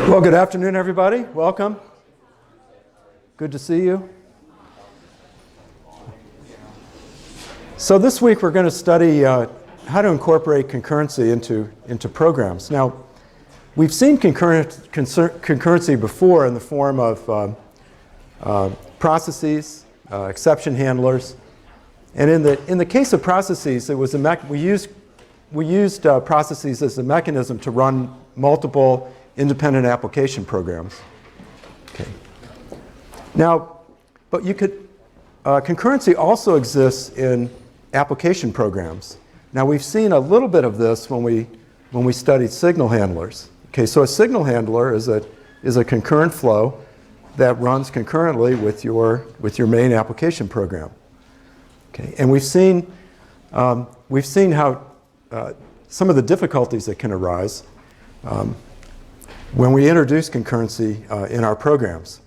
Well, good afternoon, everybody. Welcome. Good to see you. So this week we're going to study how to incorporate concurrency into programs. Now, we've seen concurrency before in the form of processes, exception handlers, and in the case of processes, it was we used processes as a mechanism to run multiple independent application programs. Okay. Now, but you could concurrency also exists in application programs. Now, we've seen a little bit of this when we studied signal handlers. Okay, so a signal handler is a concurrent flow that runs concurrently with your main application program. Okay, and we've seen how some of the difficulties that can arise when we introduce concurrency in our programs.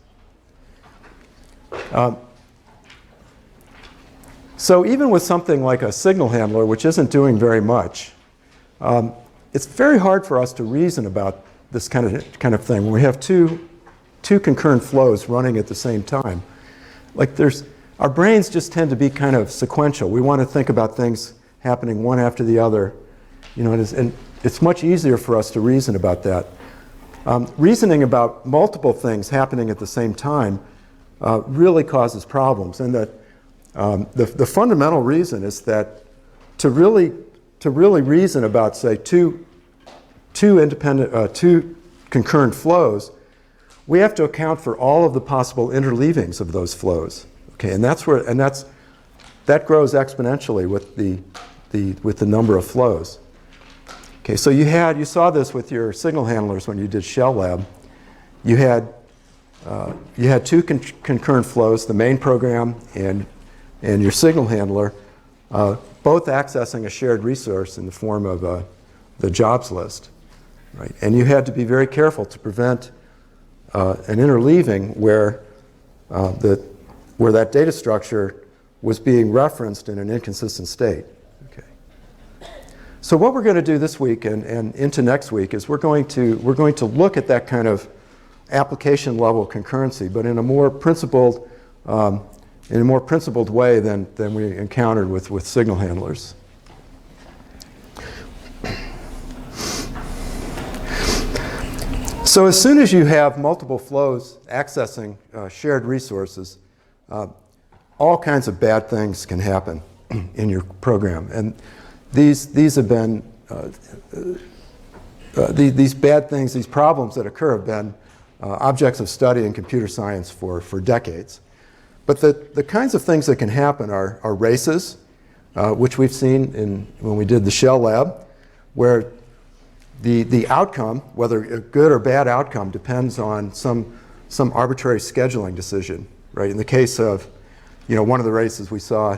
So even with something like a signal handler, which isn't doing very much, it's very hard for us to reason about this kind of thing when we have two concurrent flows running at the same time. Like our brains just tend to be kind of sequential. We want to think about things happening one after the other, and it's much easier for us to reason about that. Reasoning about multiple things happening at the same time really causes problems, and that the fundamental reason is that to really reason about, say, two concurrent flows, we have to account for all of the possible interleavings of those flows. Okay, and that grows exponentially with the number of flows. Okay, so you saw this with your signal handlers when you did Shell Lab. You had two concurrent flows, the main program and your signal handler, both accessing a shared resource in the form of the jobs list, right? And you had to be very careful to prevent an interleaving where that data structure was being referenced in an inconsistent state. Okay. So what we're going to do this week and into next week is we're going to look at that kind of application level concurrency, but in a more principled way than we encountered with signal handlers. So as soon as you have multiple flows accessing shared resources, all kinds of bad things can happen in your program, and these have been these bad things, these problems that occur have been objects of study in computer science for decades. But the kinds of things that can happen are races, which we've seen when we did the Shell Lab, where the outcome, whether a good or bad outcome, depends on some arbitrary scheduling decision, right? In the case of, one of the races we saw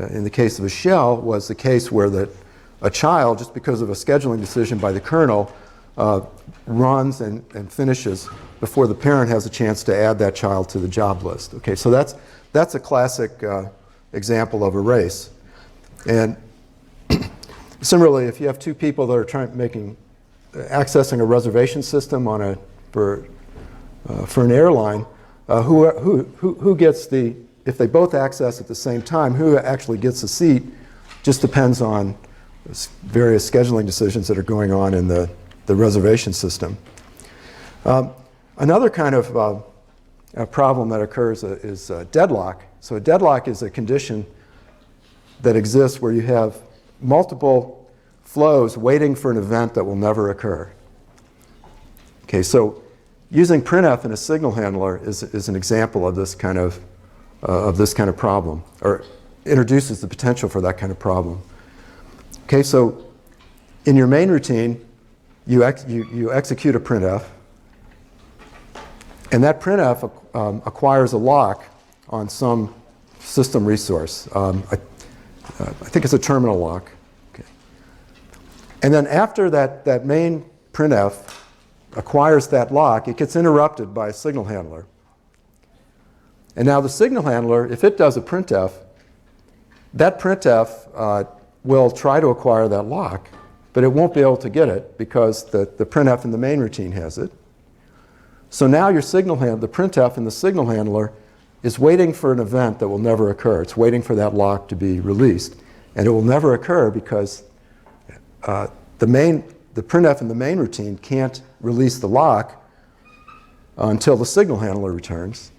in the case of a shell was the case where a child, just because of a scheduling decision by the kernel, runs and finishes before the parent has a chance to add that child to the job list. Okay, so that's a classic example of a race. And similarly, if you have two people that are accessing a reservation system for an airline, who gets if they both access at the same time, who actually gets a seat just depends on various scheduling decisions that are going on in the reservation system. Another kind of problem that occurs is deadlock. So a deadlock is a condition that exists where you have multiple flows waiting for an event that will never occur. Okay, so using printf in a signal handler is an example of this kind of problem, or introduces the potential for that kind of problem. Okay, so in your main routine, you execute a printf, and that printf acquires a lock on some system resource. I think it's a terminal lock. Okay. And then after that main printf acquires that lock, it gets interrupted by a signal handler. And now the signal handler, if it does a printf, that printf will try to acquire that lock, but it won't be able to get it because the printf in the main routine has it. So now your signal the printf in the signal handler is waiting for an event that will never occur. It's waiting for that lock to be released. And it will never occur because the printf in the main routine can't release the lock until the signal handler returns.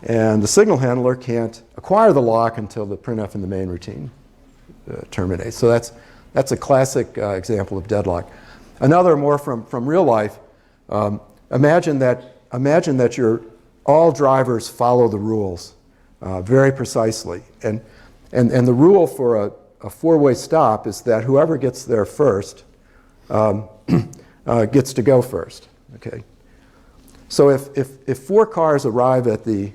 And the signal handler can't acquire the lock until the printf in the main routine terminates. So that's a classic example of deadlock. Another more from real life, imagine that all drivers follow the rules very precisely. And the rule for a four-way stop is that whoever gets there first gets to go first. Okay. So if four cars arrive at the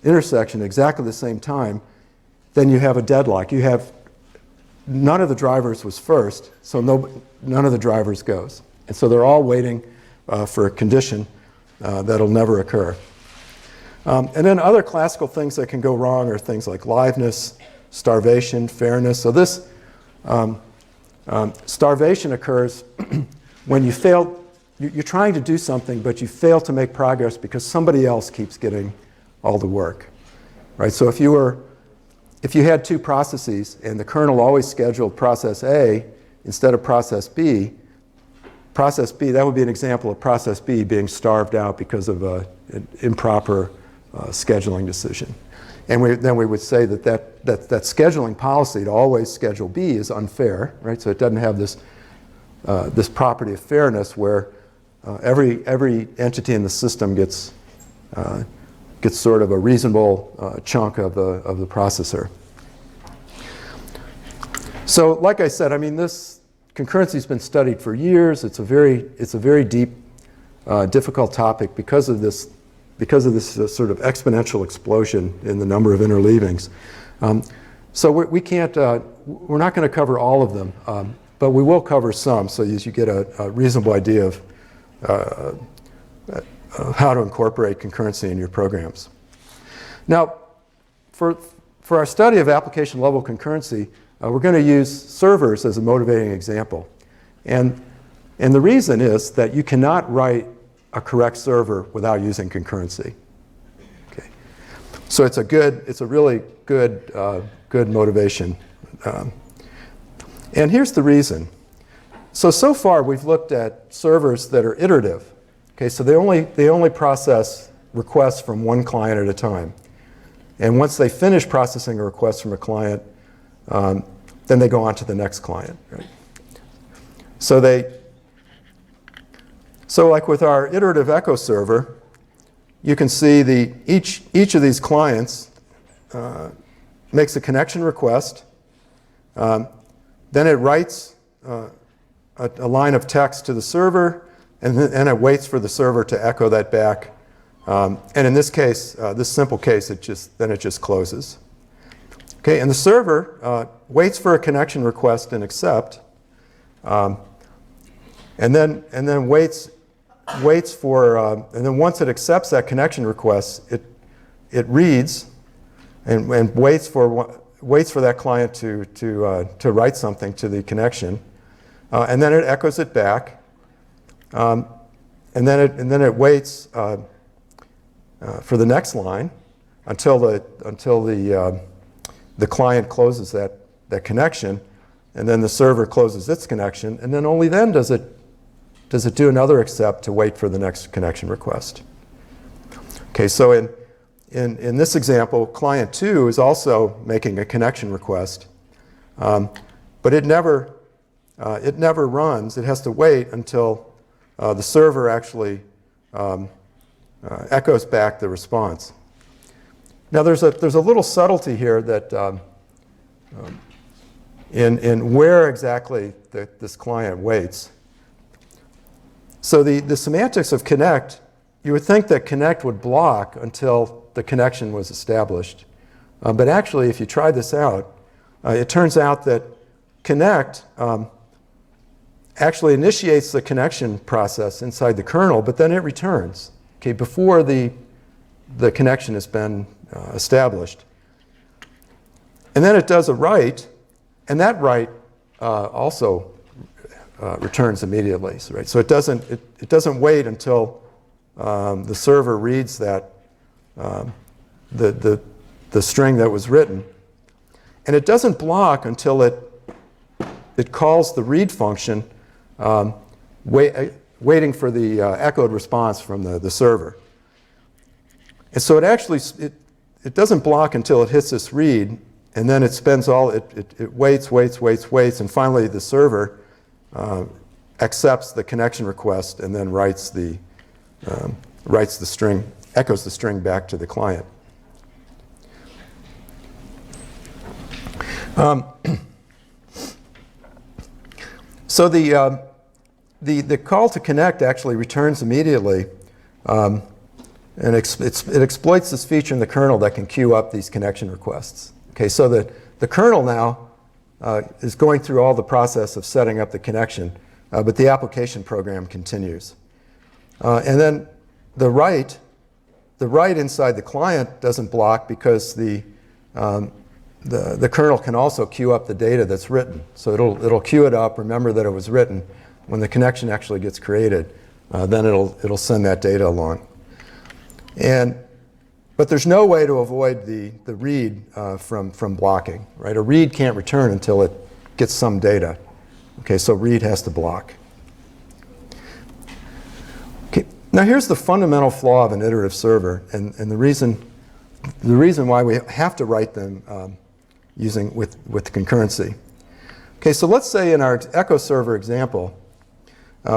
intersection exactly the same time, then you have a deadlock. You have none of the drivers was first, so none of the drivers goes. And so they're all waiting for a condition that'll never occur. And then other classical things that can go wrong are things like liveness, starvation, fairness. So this starvation occurs when you fail, you're trying to do something, but you fail to make progress because somebody else keeps getting all the work, right? So if you had two processes and the kernel always scheduled process A instead of process B, that would be an example of process B being starved out because of an improper scheduling decision. And then we would say that scheduling policy to always schedule B is unfair, right? So it doesn't have this property of fairness where every entity in the system gets sort of a reasonable chunk of the processor. So, like I said, I mean, this concurrency has been studied for years. It's a very deep, difficult topic because of this sort of exponential explosion in the number of interleavings. So we're not going to cover all of them, but we will cover some, so you get a reasonable idea of how to incorporate concurrency in your programs. Now, for our study of application level concurrency, we're going to use servers as a motivating example. And the reason is that you cannot write a correct server without using concurrency. Okay. So it's a really good motivation. And here's the reason. So far we've looked at servers that are iterative. Okay, so they only process requests from one client at a time. And once they finish processing a request from a client, then they go on to the next client. Right? So like with our iterative echo server, you can see each of these clients makes a connection request. Then it writes a line of text to the server, and it waits for the server to echo that back. And in this case, this simple case, it just closes. Okay, and the server waits for a connection request and accept, and then waits for, and then once it accepts that connection request, it reads and waits for that client to write something to the connection, and then it echoes it back, and then it waits for the next line until the client closes that connection, and then the server closes its connection, and then only then does it do another accept to wait for the next connection request. Okay, so in this example, client 2 is also making a connection request, but it never runs. It has to wait until the server actually echoes back the response. Now there's a little subtlety here that in where exactly this client waits. So the semantics of connect, you would think that connect would block until the connection was established. But actually, if you try this out, it turns out that connect actually initiates the connection process inside the kernel, but then it returns, okay, before the connection has been established. And then it does a write, and that write also returns immediately. Right? So it doesn't wait until the server reads that the string that was written, and it doesn't block until it calls the read function, waiting for the echoed response from the server. And so it doesn't block until it hits this read, and then it spends it waits, and finally the server accepts the connection request and then writes the string, echoes the string back to the client. So the call to connect actually returns immediately, and it exploits this feature in the kernel that can queue up these connection requests. Okay, so the kernel now is going through all the process of setting up the connection, but the application program continues. And then the write inside the client doesn't block because the kernel can also queue up the data that's written. So it'll queue it up, remember that it was written. When the connection actually gets created, then it'll send that data along. But there's no way to avoid the read from blocking, right? A read can't return until it gets some data. Okay, so read has to block. Okay, now here's the fundamental flaw of an iterative server, and the reason why we have to write them with concurrency. Okay, so let's say in our echo server example,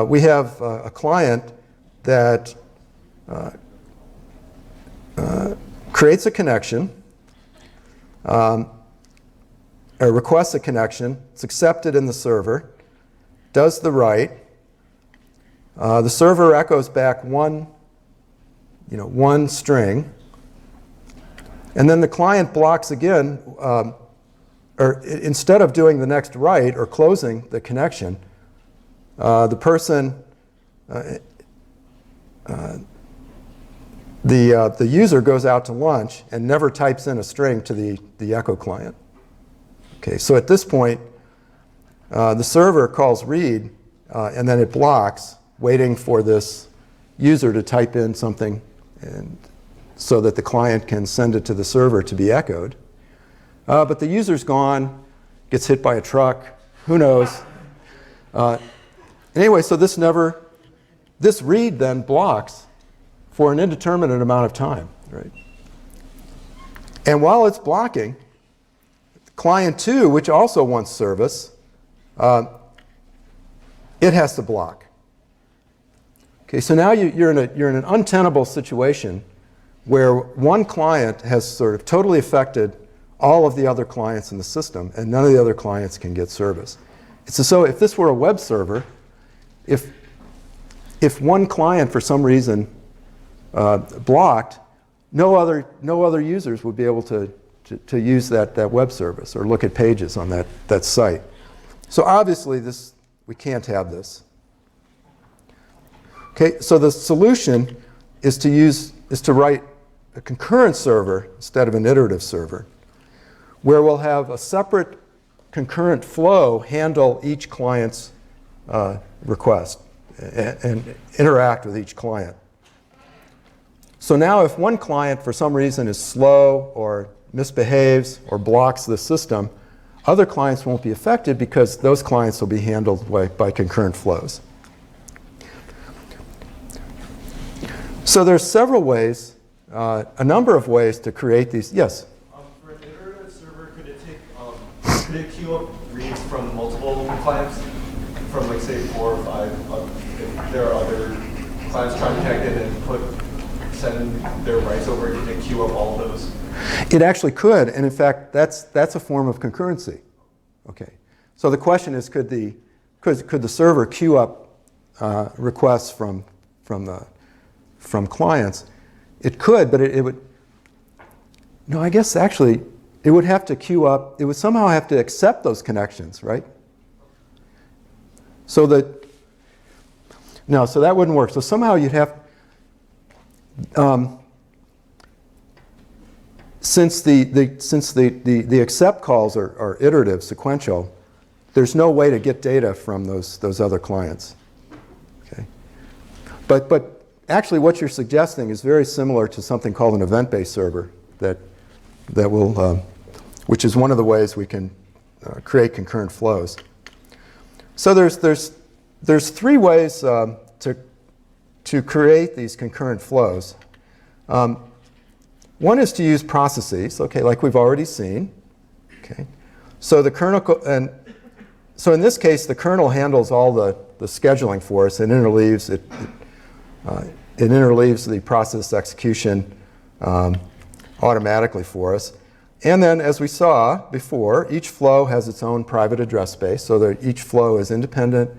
we have a client that creates a connection, or requests a connection. It's accepted in the server, does the write. The server echoes back one string, and then the client blocks again, or instead of doing the next write or closing the connection, the person, the user goes out to lunch and never types in a string to the echo client. Okay, so at this point, the server calls read, and then it blocks, waiting for this user to type in something, and so that the client can send it to the server to be echoed. But the user's gone, gets hit by a truck, who knows. Anyway, so this read then blocks for an indeterminate amount of time, right? And while it's blocking, client 2, which also wants service, it has to block. Okay, so now you're in an untenable situation where one client has sort of totally affected all of the other clients in the system, and none of the other clients can get service. So if this were a web server, if one client for some reason blocked, no other users would be able to use that web service or look at pages on that site. So obviously we can't have this. Okay, so the solution is to write a concurrent server instead of an iterative server, where we'll have a separate concurrent flow handle each client's request and interact with each client. So now if one client for some reason is slow or misbehaves or blocks the system, other clients won't be affected because those clients will be handled by concurrent flows. So there's several ways, a number of ways to create these. Yes? For an iterative server, could it queue up reads from multiple clients, from like say 4 or 5? If there are other clients trying to connect in and send their writes over, could it queue up all of those? It actually could, and in fact, that's a form of concurrency. Okay, so the question is, could the server queue up requests from clients? It could, but it would. No, I guess actually it would have to queue up. It would somehow have to accept those connections, right? So so that wouldn't work. So somehow you'd have. Since the accept calls are iterative, sequential, there's no way to get data from those other clients. Okay, but actually what you're suggesting is very similar to something called an event-based server which is one of the ways we can create concurrent flows. So there's three ways to create these concurrent flows. One is to use processes, okay, like we've already seen. Okay. So the kernel, so in this case, the kernel handles all the scheduling for us and interleaves it interleaves the process execution automatically for us. And then, as we saw before, each flow has its own private address space, so that each flow is independent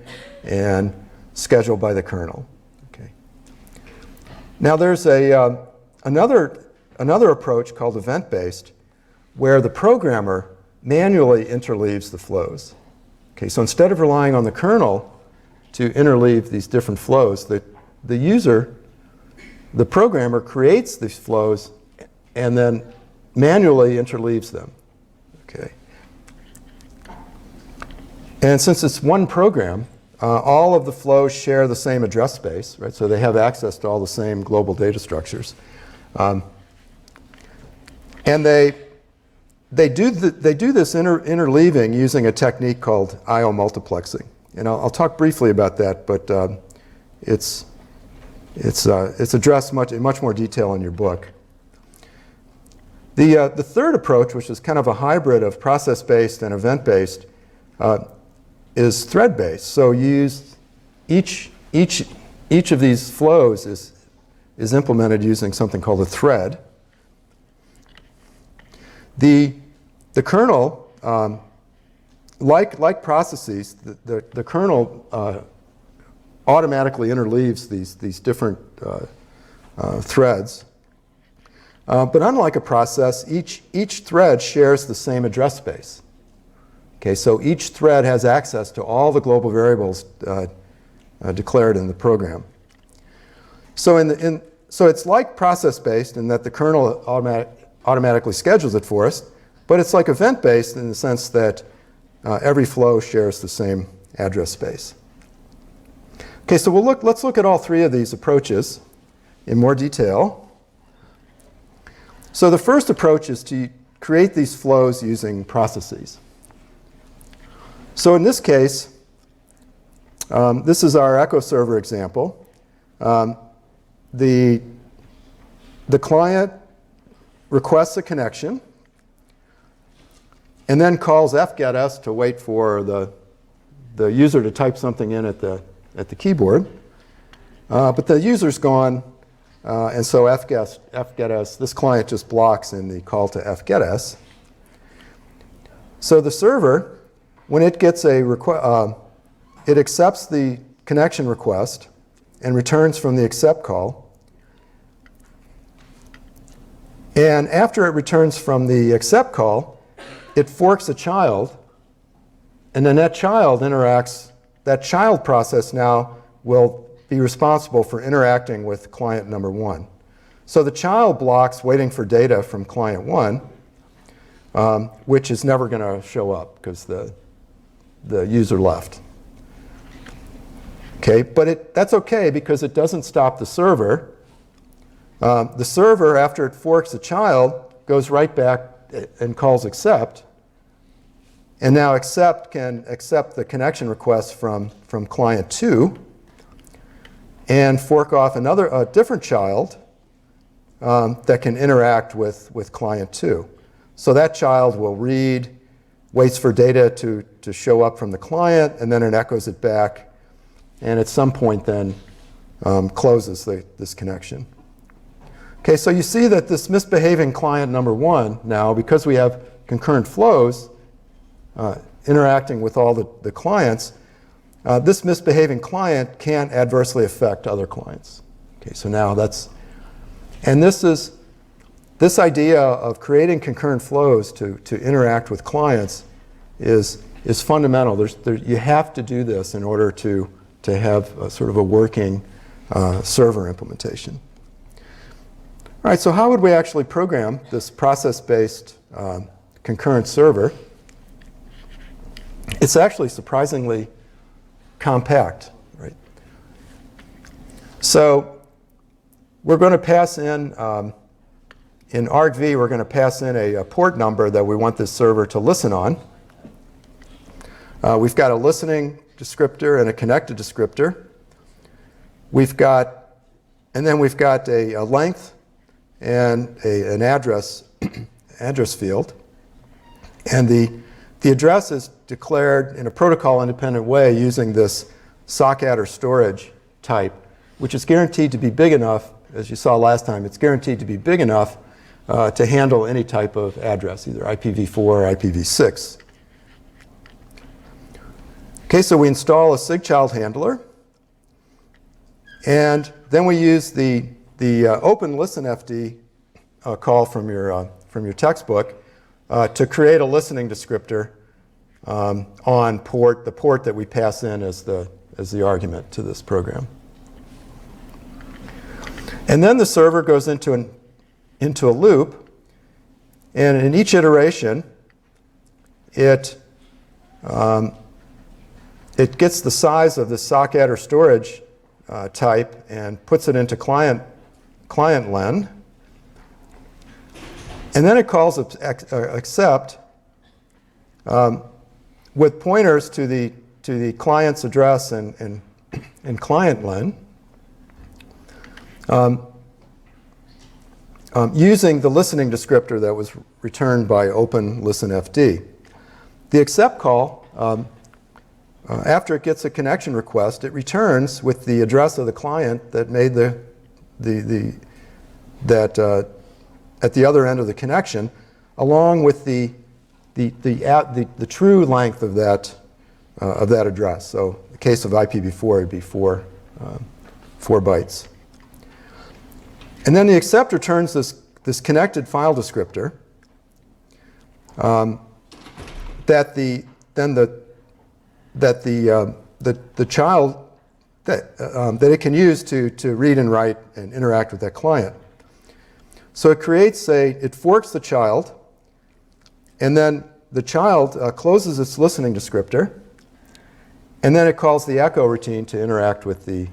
and scheduled by the kernel. Okay. Now, there's another approach called event-based, where the programmer manually interleaves the flows. Okay, so instead of relying on the kernel to interleave these different flows, the user, the programmer, creates these flows and then manually interleaves them. Okay. And since it's one program, all of the flows share the same address space, right? So they have access to all the same global data structures. And they do this interleaving using a technique called I/O multiplexing. And I'll talk briefly about that, but it's addressed in much more detail in your book. The third approach, which is kind of a hybrid of process-based and event-based, is thread-based. So you use each of these flows is implemented using something called a thread. The kernel, like processes, the kernel automatically interleaves these different threads. But unlike a process, each thread shares the same address space. Okay, so each thread has access to all the global variables declared in the program. So so it's like process-based in that the kernel automatically schedules it for us, but it's like event-based in the sense that every flow shares the same address space. Okay, so let's look at all three of these approaches in more detail. So the first approach is to create these flows using processes. So in this case, this is our Echo server example. The client requests a connection and then calls fgetS to wait for the user to type something in at the keyboard. But the user's gone, and so fgetS, this client just blocks in the call to fgetS. So the server, when it gets a request, it accepts the connection request and returns from the accept call. And after it returns from the accept call, it forks a child, and then that child process now will be responsible for interacting with client number one. So the child blocks waiting for data from client one, which is never going to show up because the user left. Okay, but that's okay because it doesn't stop the server. The server, after it forks a child, goes right back and calls accept. And now accept can accept the connection request from client 2 and fork off a different child that can interact with client 2. So that child will read, waits for data to show up from the client, and then it echoes it back, and at some point then closes this connection. Okay, so you see that this misbehaving client number 1 now, because we have concurrent flows interacting with all the clients, this misbehaving client can't adversely affect other clients. Okay, so now and this idea of creating concurrent flows to interact with clients is fundamental. You have to do this in order to have a sort of a working server implementation. All right, so how would we actually program this process-based concurrent server? It's actually surprisingly compact, right? So we're going to pass in argv, we're going to pass in a port number that we want this server to listen on. We've got a listening descriptor and a connected descriptor. And then we've got a length and an address field. And the address is declared in a protocol-independent way using this sockadder storage type, which is guaranteed to be big enough, as you saw last time, it's guaranteed to be big enough to handle any type of address, either IPv4 or IPv6. Okay, so we install a SIGCHILD handler, and then we use the open listenFD call from your textbook to create a listening descriptor on the port that we pass in as the argument to this program. And then the server goes into a loop, and in each iteration, it gets the size of the sockadder storage type and puts it into client len, and then it calls accept with pointers to the client's address and client len, using the listening descriptor that was returned by open listenFD. The accept call, after it gets a connection request, it returns with the address of the client that made at the other end of the connection, along with the true length of that address. So in the case of IPv4, it'd be 4 bytes. And then the accept returns this connected file descriptor that the child that it can use to read and write and interact with that client. So it forks the child, and then the child closes its listening descriptor, and then it calls the echo routine to interact with the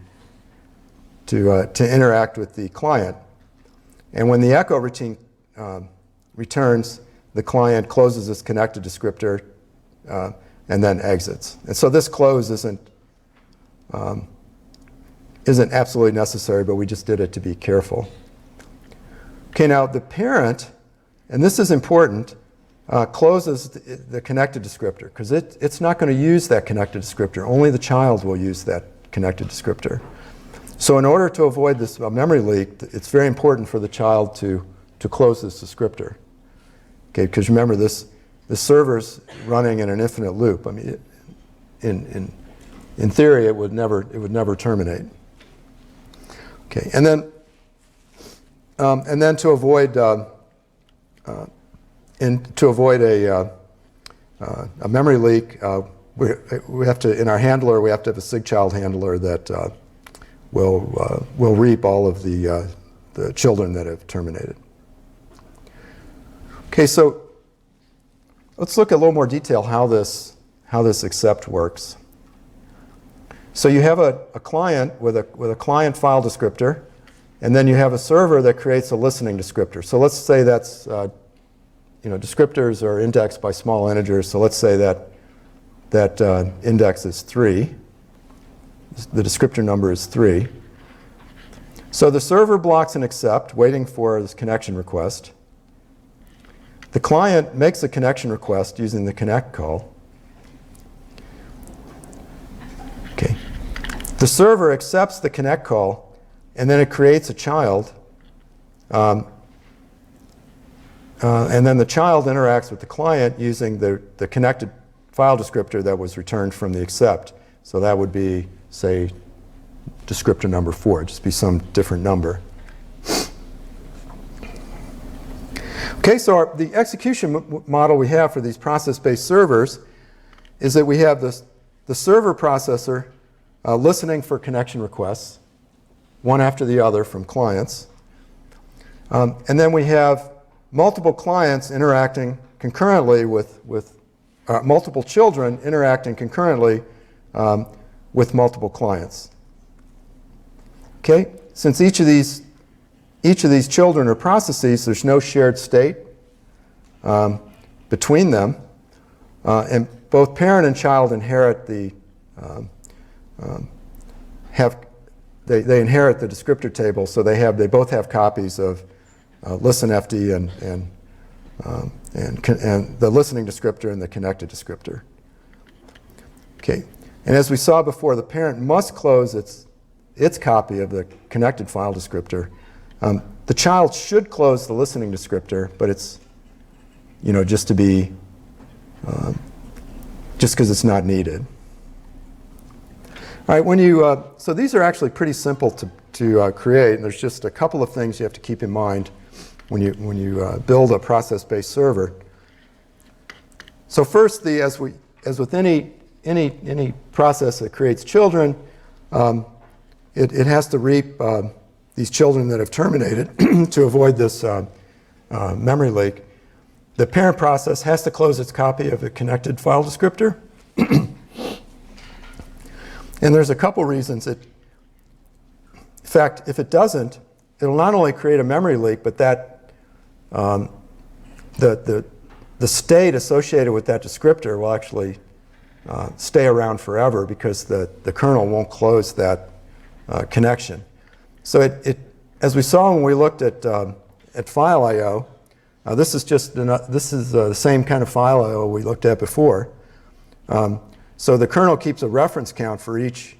client. And when the echo routine returns, the client closes its connected descriptor and then exits. And so this close isn't absolutely necessary, but we just did it to be careful. Okay, now the parent, and this is important, closes the connected descriptor, because it's not going to use that connected descriptor. Only the child will use that connected descriptor. So in order to avoid this memory leak, it's very important for the child to close this descriptor. Okay, because remember, the server's running in an infinite loop. I mean, in theory, it would never terminate. Okay, and then to avoid a memory leak, we have to, in our handler, we have to have a SIGCHILD handler that will reap all of the children that have terminated. Okay, so let's look at a little more detail how this accept works. So you have a client with a client file descriptor, and then you have a server that creates a listening descriptor. So let's say that's descriptors are indexed by small integers. So let's say that index is 3. The descriptor number is 3. So the server blocks an accept, waiting for this connection request. The client makes a connection request using the connect call. Okay. The server accepts the connect call, and then it creates a child. And then the child interacts with the client using the connected file descriptor that was returned from the accept. So that would be, say, descriptor number 4, just be some different number. Okay, so the execution model we have for these process-based servers is that we have the server processor listening for connection requests, one after the other from clients. And then we have multiple clients interacting concurrently with multiple children interacting concurrently with multiple clients. Okay, since each of these each of these children or processes, there's no shared state between them, and both parent and child inherit the they inherit the descriptor table, so they both have copies of ListenFD and the listening descriptor and the connected descriptor. Okay, and as we saw before, the parent must close its copy of the connected file descriptor. The child should close the listening descriptor, but it's, just to be, just because it's not needed. All right, so these are actually pretty simple to create, and there's just a couple of things you have to keep in mind when you build a process-based server. So first, as with any process that creates children, it has to reap these children that have terminated to avoid this memory leak. The parent process has to close its copy of the connected file descriptor. And there's a couple reasons. In fact, if it doesn't, it'll not only create a memory leak, but that the state associated with that descriptor will actually stay around forever because the kernel won't close that connection. So as we saw when we looked at file I/O, this is the same kind of file I/O we looked at before. So the kernel keeps a reference count for each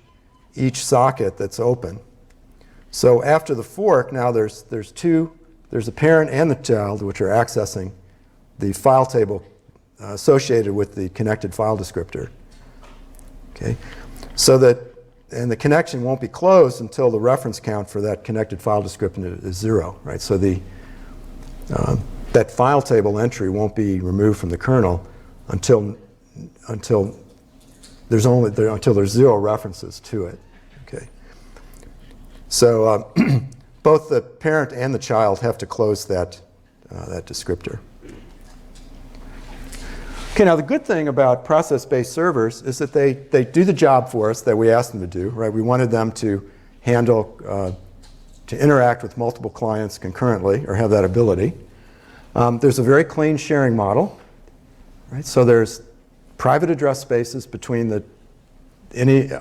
socket that's open. So after the fork, now there's a parent and the child which are accessing the file table associated with the connected file descriptor. Okay, and the connection won't be closed until the reference count for that connected file descriptor is 0, right? So that file table entry won't be removed from the kernel until there's 0 references to it. Okay. So both the parent and the child have to close that descriptor. Okay, now the good thing about process-based servers is that they do the job for us that we asked them to do, right? We wanted them to handle, to interact with multiple clients concurrently, or have that ability. There's a very clean sharing model, right? So there's private address spaces between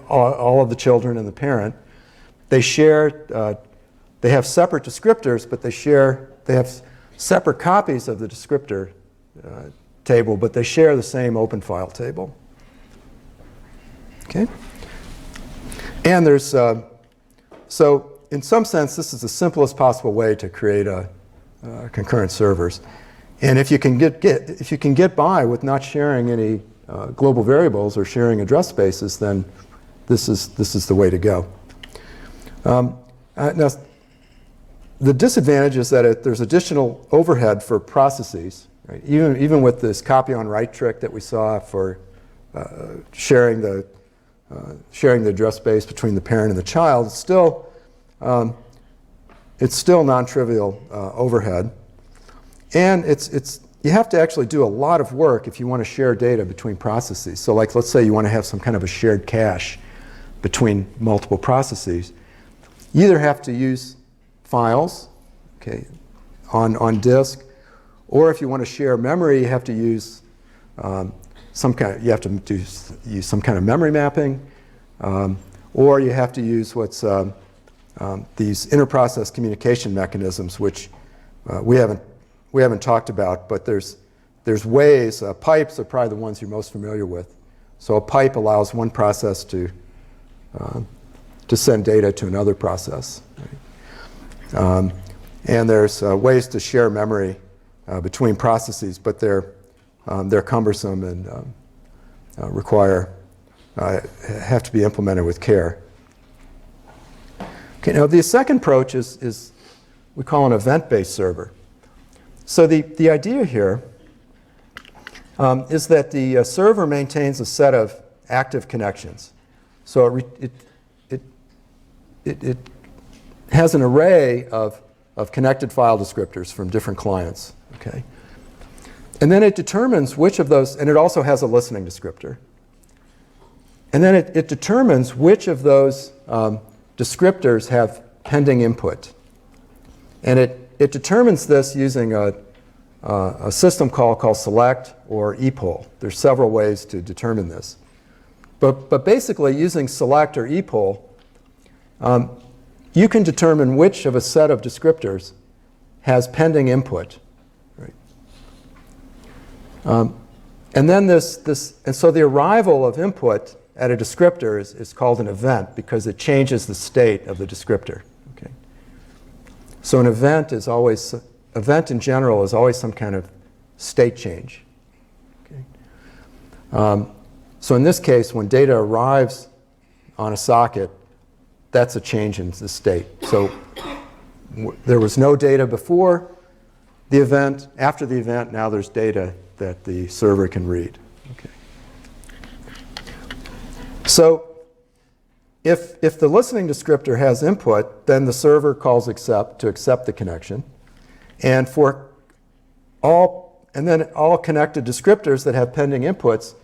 all of the children and the parent. They share, they have separate descriptors, but they have separate copies of the descriptor table, but they share the same open file table. Okay? And there's, so in some sense, this is the simplest possible way to create concurrent servers. And if you can get by with not sharing any global variables or sharing address spaces, then this is the way to go. Now, the disadvantage is that there's additional overhead for processes. Right? Even with this copy on write trick that we saw for sharing the address space between the parent and the child, it's still non-trivial overhead, and you have to actually do a lot of work if you want to share data between processes. So, like, let's say you want to have some kind of a shared cache between multiple processes. You either have to use files, okay, on disk. Or if you want to share memory, you have to use use some kind of memory mapping, or you have to use what's these inter-process communication mechanisms, which we haven't talked about, but there's ways. Pipes are probably the ones you're most familiar with. So a pipe allows one process to send data to another process, right? And there's ways to share memory between processes, but they're cumbersome and have to be implemented with care. Okay, now the second approach is we call an event-based server. So the idea here is that the server maintains a set of active connections. So it has an array of connected file descriptors from different clients. Okay. And then it determines which of those, and it also has a listening descriptor. And then it determines which of those descriptors have pending input. And it determines this using a system call called select or epoll. There's several ways to determine this. But basically, using select or epoll, you can determine which of a set of descriptors has pending input. Right? And then and so the arrival of input at a descriptor is called an event because it changes the state of the descriptor. Okay? So an event in general is always some kind of state change. Okay? So in this case, when data arrives on a socket, that's a change in the state. So there was no data before the event. After the event, now there's data that the server can read. Okay. So if the listening descriptor has input, then the server calls accept to accept the connection. And then all connected descriptors that have pending inputs,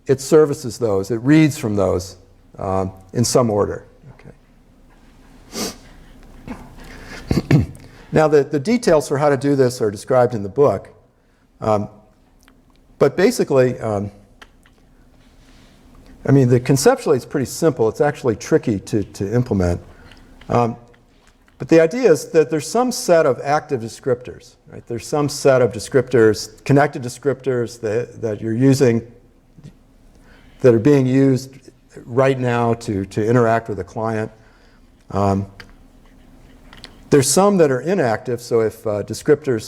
it services those. It reads from those in some order. Okay. Now, the details for how to do this are described in the book. But basically, conceptually it's pretty simple. It's actually tricky to implement. But the idea is that there's some set of active descriptors. Right? There's some set of descriptors, connected descriptors that you're using, that are being used right now to interact with a client. There's some that are inactive, so if descriptor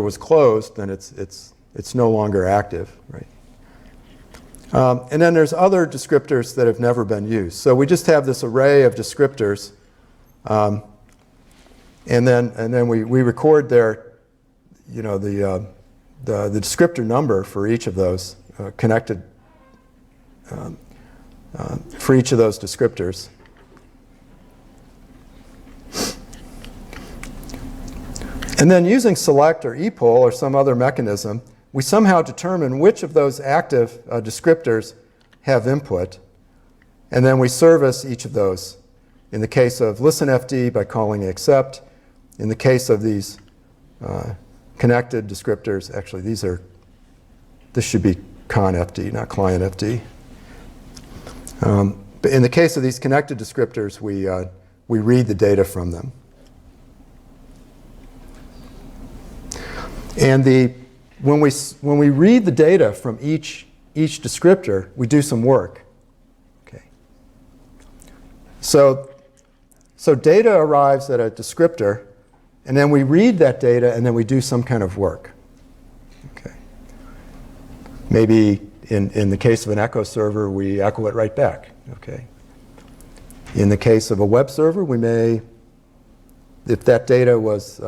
was closed, then it's no longer active. Right? And then there's other descriptors that have never been used. So we just have this array of descriptors, and then we record the descriptor number for each of those connected for each of those descriptors. And then using select or epoll or some other mechanism, we somehow determine which of those active descriptors have input, and then we service each of those. In the case of listenFD, by calling accept. In the case of these connected descriptors, actually this should be conFD, not clientFD. But in the case of these connected descriptors, we read the data from them. And when we read the data from each descriptor, we do some work. Okay. So data arrives at a descriptor, and then we read that data, and then we do some kind of work. Okay. Maybe in the case of an echo server, we echo it right back. Okay. In the case of a web server, we may, if that data was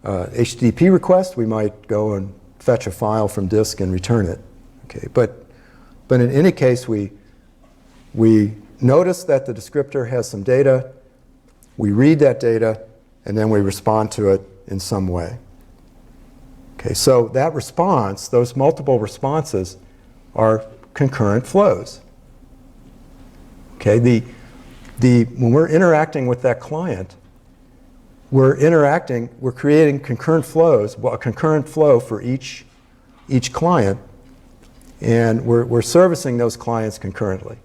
HTTP request, we might go and fetch a file from disk and return it. Okay. But in any case, we notice that the descriptor has some data, we read that data, and then we respond to it in some way. Okay, so that response, those multiple responses, are concurrent flows. Okay, when we're interacting with that client, we're creating concurrent flows, a concurrent flow for each client, and we're servicing those clients concurrently.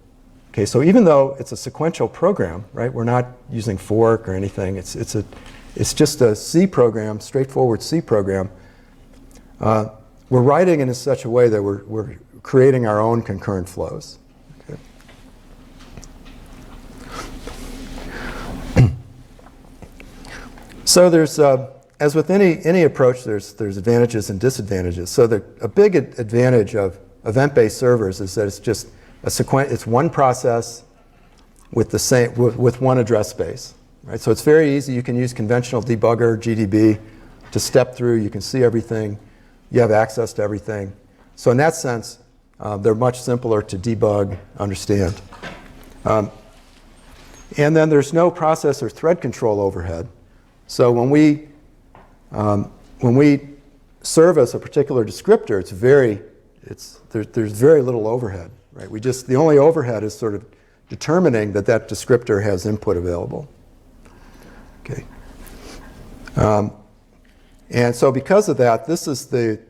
Okay, so even though it's a sequential program, right? We're not using fork or anything. It's just a C program, straightforward C program. We're writing it in such a way that we're creating our own concurrent flows. Okay. So there's, as with any approach, there's advantages and disadvantages. So a big advantage of event-based servers is that it's just it's one process with one address space. Right? So it's very easy. You can use conventional debugger, GDB, to step through. You can see everything. You have access to everything. So in that sense, they're much simpler to debug, understand. And then there's no process or thread control overhead. So when we service a particular descriptor, there's very little overhead. Right? The only overhead is sort of determining that descriptor has input available. Okay. And so because of that, this is the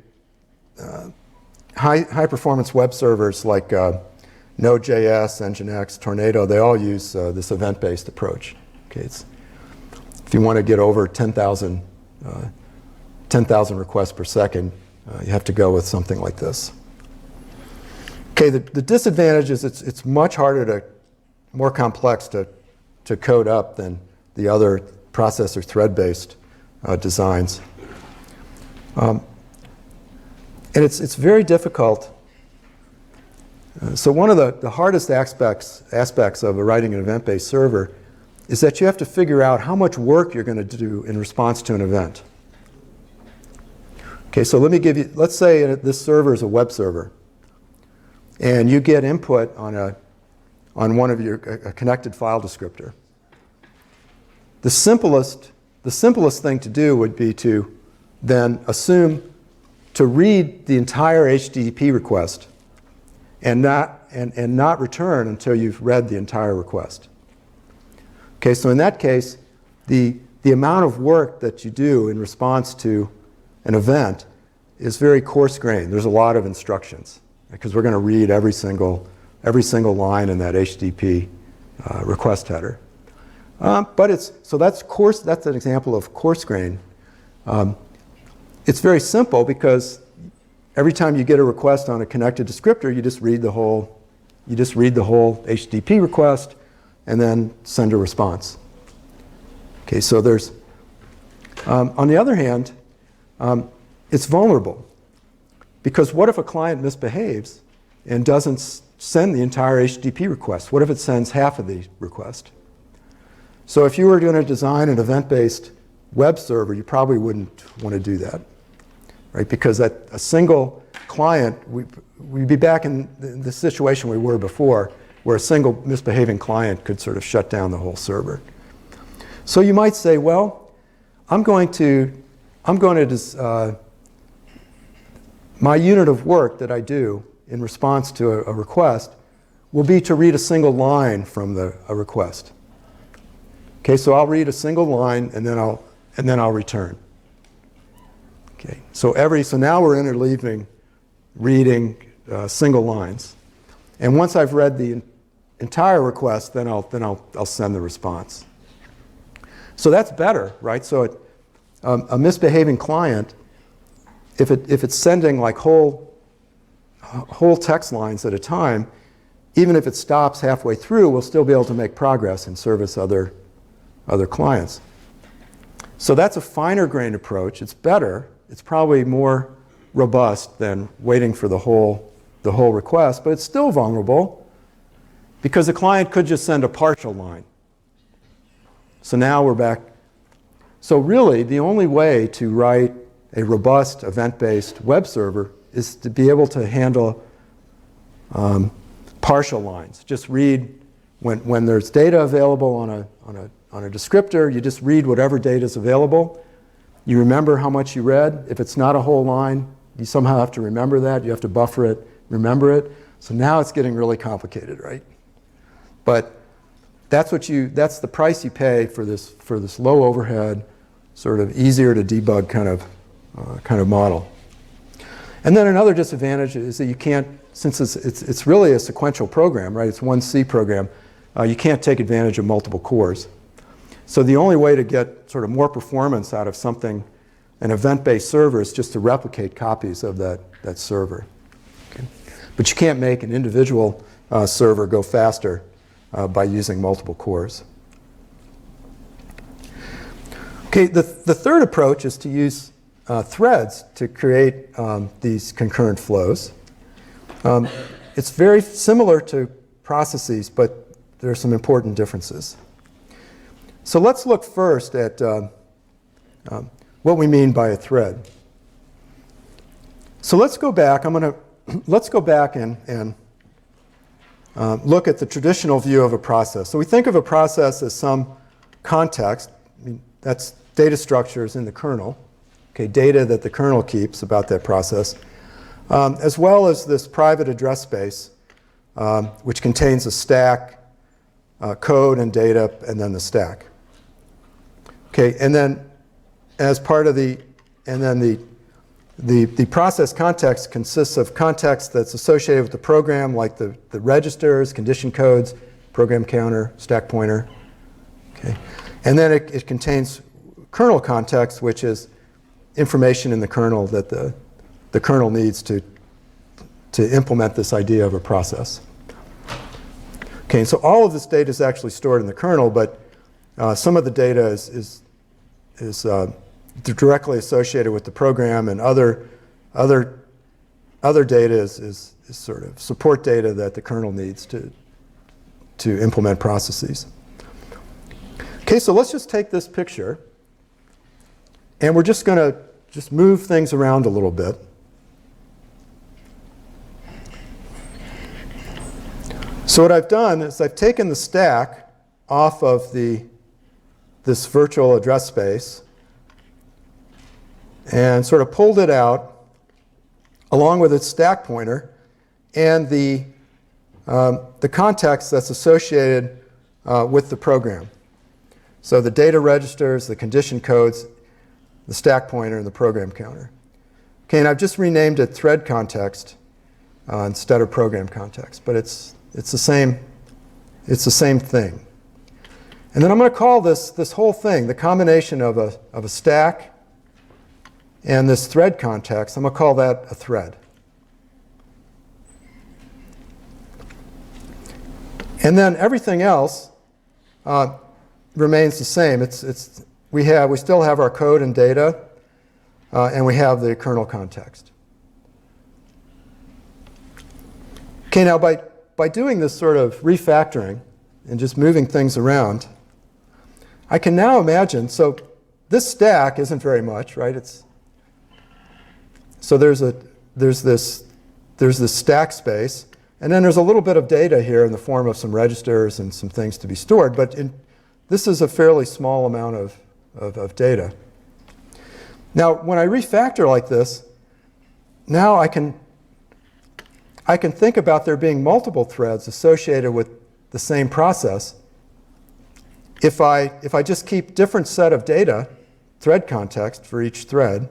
high-performance web servers like Node.js, Nginx, Tornado, they all use this event-based approach. Okay, if you want to get over 10,000 requests per second, you have to go with something like this. Okay, the disadvantage is it's much harder more complex to code up than the other processor thread-based designs. And it's very difficult. So one of the hardest aspects of writing an event-based server is that you have to figure out how much work you're going to do in response to an event. Okay, so let's say this server is a web server, and you get input on one of a connected file descriptor. The simplest thing to do would be to then assume to read the entire HTTP request and not return until you've read the entire request. Okay, so in that case, the amount of work that you do in response to an event is very coarse-grained. There's a lot of instructions because we're going to read every single line in that HTTP request header. So that's an example of coarse-grain. It's very simple because every time you get a request on a connected descriptor, you just read the whole HTTP request and then send a response. Okay, so there's on the other hand, it's vulnerable because what if a client misbehaves and doesn't send the entire HTTP request? What if it sends half of the request? So if you were going to design an event-based web server, you probably wouldn't want to do that, right? Because at a single client, we'd be back in the situation we were before, where a single misbehaving client could sort of shut down the whole server. So you might say, well, my unit of work that I do in response to a request will be to read a single line from a request. Okay, so I'll read a single line and then I'll return. Okay, so now we're interleaving reading single lines, and once I've read the entire request, then I'll send the response. So that's better, right? So a misbehaving client, if it's sending like whole text lines at a time, even if it stops halfway through, we'll still be able to make progress and service other clients. So that's a finer grained approach. It's better. It's probably more robust than waiting for the whole request, but it's still vulnerable because the client could just send a partial line. So now we're back. So really, the only way to write a robust event-based web server is to be able to handle partial lines. Just read when there's data available on a descriptor, you just read whatever data is available. You remember how much you read. If it's not a whole line, you somehow have to remember that. You have to buffer it, remember it. So now it's getting really complicated, right? But that's the price you pay for this low overhead, sort of easier to debug kind of model. And then another disadvantage is that you can't, since it's really a sequential program, right? It's one C program. You can't take advantage of multiple cores. So the only way to get sort of more performance out of an event-based server, is just to replicate copies of that server. Okay? But you can't make an individual server go faster by using multiple cores. Okay, the third approach is to use threads to create these concurrent flows. It's very similar to processes, but there are some important differences. So let's look first at what we mean by a thread. So let's go back. Let's go back and look at the traditional view of a process. So we think of a process as some context. I mean, that's data structures in the kernel. Okay, data that the kernel keeps about that process, as well as this private address space, which contains a stack, code and data, and then the stack. Okay, and then as part of the, and then the process context consists of context that's associated with the program, like the registers, condition codes, program counter, stack pointer. Okay. And then it contains kernel context, which is information in the kernel that the kernel needs to implement this idea of a process. Okay, and so all of this data is actually stored in the kernel, but some of the data is directly associated with the program, and other data is sort of support data that the kernel needs to implement processes. Okay, so let's just take this picture, and we're just going to just move things around a little bit. So what I've done is I've taken the stack off of this virtual address space and sort of pulled it out along with its stack pointer and the context that's associated with the program. So the data registers, the condition codes, the stack pointer, and the program counter. Okay, and I've just renamed it thread context instead of program context, but it's the same thing. And then I'm going to call this whole thing, the combination of a stack and this thread context, I'm going to call that a thread. And then everything else remains the same. We still have our code and data, and we have the kernel context. Okay, now by doing this sort of refactoring and just moving things around, I can now imagine, so this stack isn't very much, right? So there's this stack space, and then there's a little bit of data here in the form of some registers and some things to be stored, but this is a fairly small amount of data. Now, when I refactor like this, now I can think about there being multiple threads associated with the same process if I just keep different set of data, thread context for each thread,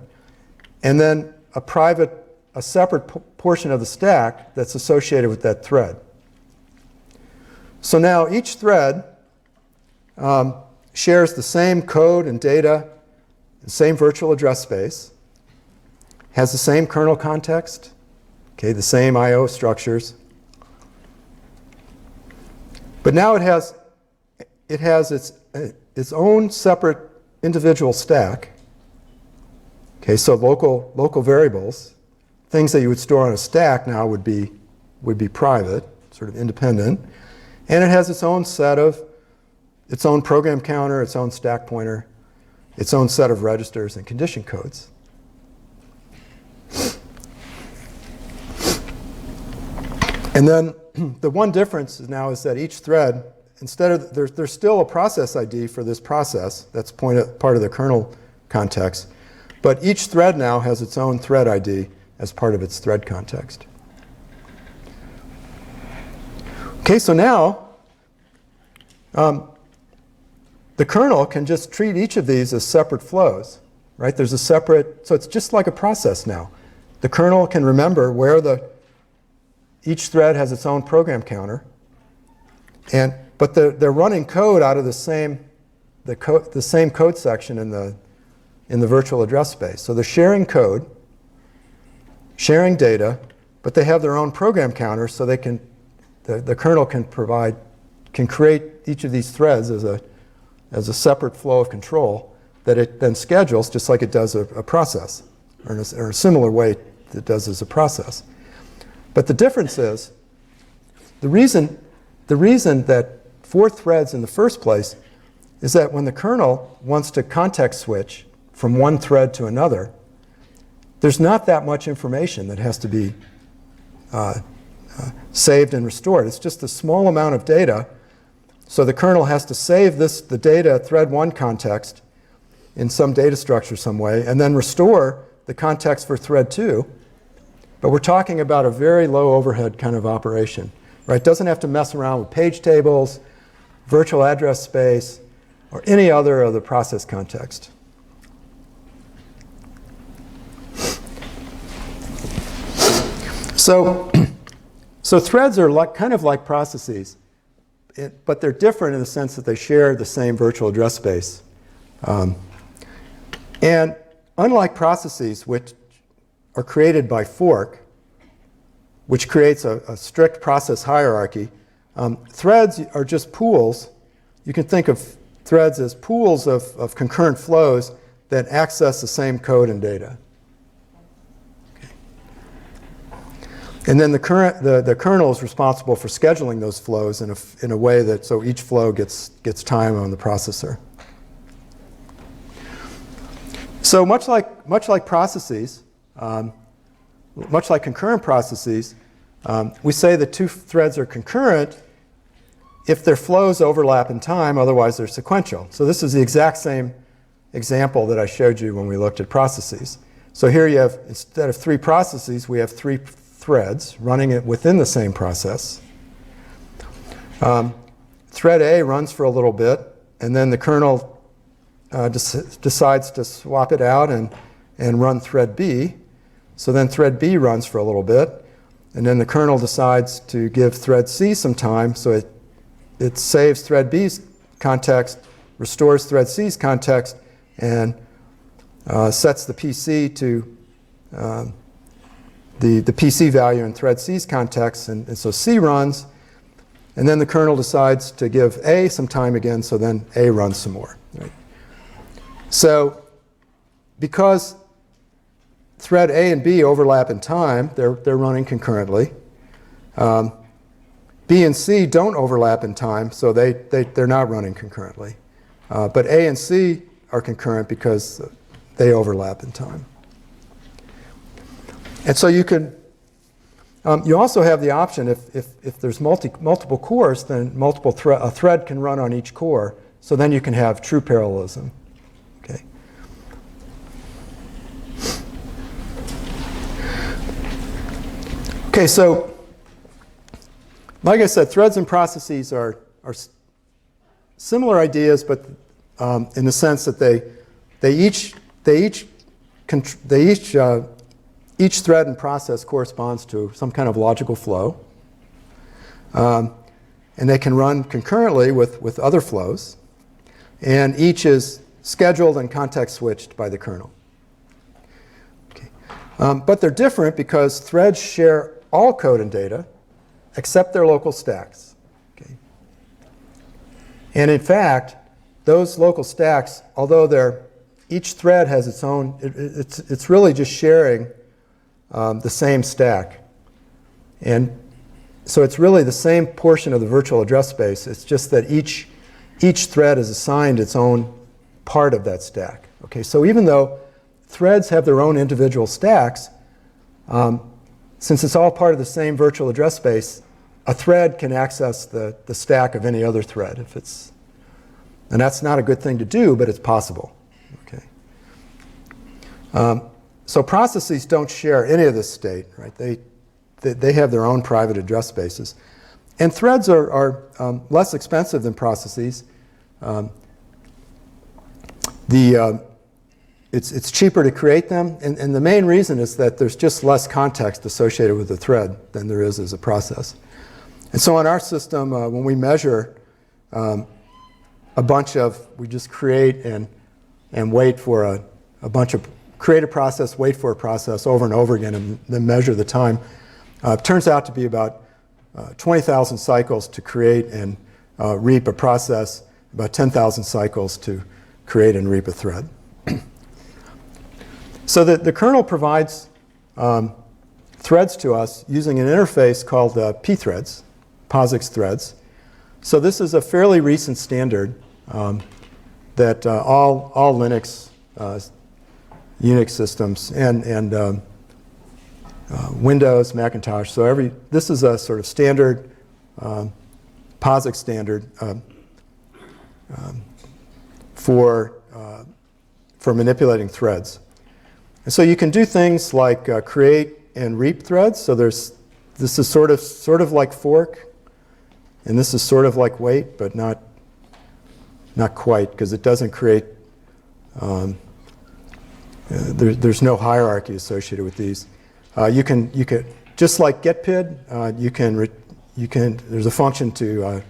and then a separate portion of the stack that's associated with that thread. So now each thread shares the same code and data, the same virtual address space, has the same kernel context, okay, the same I/O structures. But now it has its own separate individual stack. Okay, so local variables, things that you would store on a stack now would be private, sort of independent, and it has its own set of its own program counter, its own stack pointer, its own set of registers and condition codes. And then the one difference now is that each thread, instead of, there's still a process ID for this process that's part of the kernel context, but each thread now has its own thread ID as part of its thread context. Okay, so now the kernel can just treat each of these as separate flows, right? There's a separate, so it's just like a process now. The kernel can remember where each thread has its own program counter, but they're running code out of the same code section in the virtual address space. So they're sharing code, sharing data, but they have their own program counter, so the kernel can create each of these threads as a separate flow of control that it then schedules just like it does a process, or in a similar way that it does as a process. But the difference is, the reason that 4 threads in the first place is that when the kernel wants to context switch from one thread to another, there's not that much information that has to be saved and restored. It's just a small amount of data. So the kernel has to save the data thread 1 context in some data structure some way, and then restore the context for thread 2. But we're talking about a very low overhead kind of operation, right? It doesn't have to mess around with page tables, virtual address space, or any other of the process context. So, so threads are kind of like processes, but they're different in the sense that they share the same virtual address space. And unlike processes, which are created by fork, which creates a strict process hierarchy, threads are just pools. You can think of threads as pools of concurrent flows that access the same code and data. Okay. And then the kernel is responsible for scheduling those flows in a way that so each flow gets time on the processor. So much like processes, much like concurrent processes, we say that two threads are concurrent if their flows overlap in time, otherwise they're sequential. So this is the exact same example that I showed you when we looked at processes. So here you have, instead of 3 processes, we have 3 threads running it within the same process. Thread A runs for a little bit, and then the kernel decides to swap it out and run thread B. So then thread B runs for a little bit, and then the kernel decides to give thread C some time, so it saves thread B's context, restores thread C's context, and sets the PC to the PC value in thread C's context, and so C runs, and then the kernel decides to give A some time again, so then A runs some more. Right? So because thread A and B overlap in time, they're running concurrently. B and C don't overlap in time, so they're not running concurrently. But A and C are concurrent because they overlap in time. And so you can, you also have the option, if there's multiple cores, then a thread can run on each core, so then you can have true parallelism. Okay. Okay, so like I said, threads and processes are similar ideas, but in the sense that each thread and process corresponds to some kind of logical flow, and they can run concurrently with other flows, and each is scheduled and context switched by the kernel. Okay. But they're different because threads share all code and data except their local stacks. Okay. And in fact, those local stacks, although each thread has its own, it's really just sharing the same stack. And so it's really the same portion of the virtual address space. It's just that each thread is assigned its own part of that stack. Okay, so even though threads have their own individual stacks, since it's all part of the same virtual address space, a thread can access the stack of any other thread if it's, and that's not a good thing to do, but it's possible. Okay. So processes don't share any of this state, right? They have their own private address spaces. And threads are less expensive than processes. It's cheaper to create them, and the main reason is that there's just less context associated with the thread than there is as a process. And so in our system, when we measure we just create and wait for create a process, wait for a process over and over again, and then measure the time. It turns out to be about 20,000 cycles to create and reap a process, about 10,000 cycles to create and reap a thread. So the kernel provides threads to us using an interface called pthreads, POSIX threads. So this is a fairly recent standard that all Linux, Unix systems, and Windows, Macintosh. So this is a sort of standard POSIX standard for manipulating threads. And so you can do things like create and reap threads. So this is sort of like fork, and this is sort of like wait, but not quite, because it doesn't create. There's no hierarchy associated with these. You can Just like getPID, there's a function to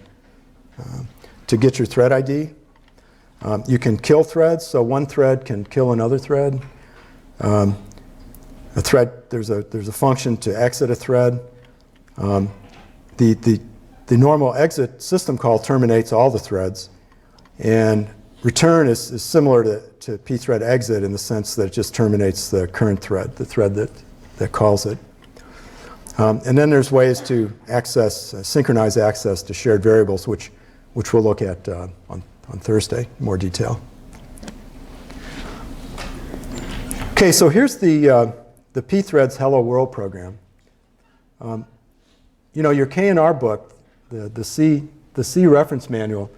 get your thread ID. You can kill threads, so one thread can kill another thread. There's a function to exit a thread. The normal exit system call terminates all the threads, and return is similar to pthread exit in the sense that it just terminates the current thread, the thread that calls it. And then there's ways to synchronize access to shared variables, which we'll look at on Thursday in more detail. Okay, so here's the pthreads Hello World program. Your K&R book, the C reference manual,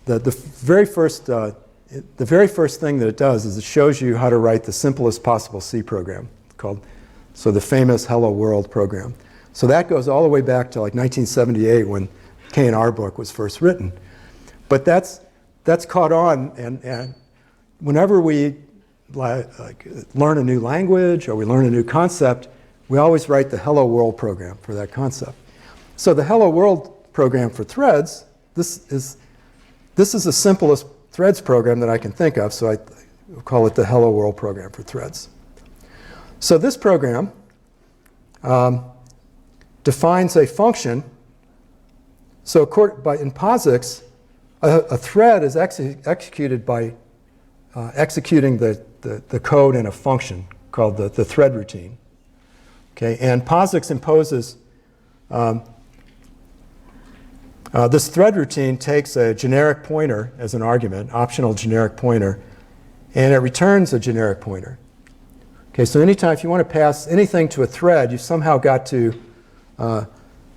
the very first thing that it does is it shows you how to write the simplest possible C program, the famous Hello World program. So that goes all the way back to like 1978 when K&R book was first written. But that's caught on, and whenever we learn a new language or we learn a new concept, we always write the Hello World program for that concept. So the Hello World program for threads, this is the simplest threads program that I can think of, so I call it the Hello World program for threads. So this program defines a function. So in POSIX, a thread is executed by executing the code in a function called the thread routine. Okay, and POSIX imposes this thread routine takes a generic pointer as an argument, optional generic pointer, and it returns a generic pointer. Okay, so anytime if you want to pass anything to a thread, you've somehow got to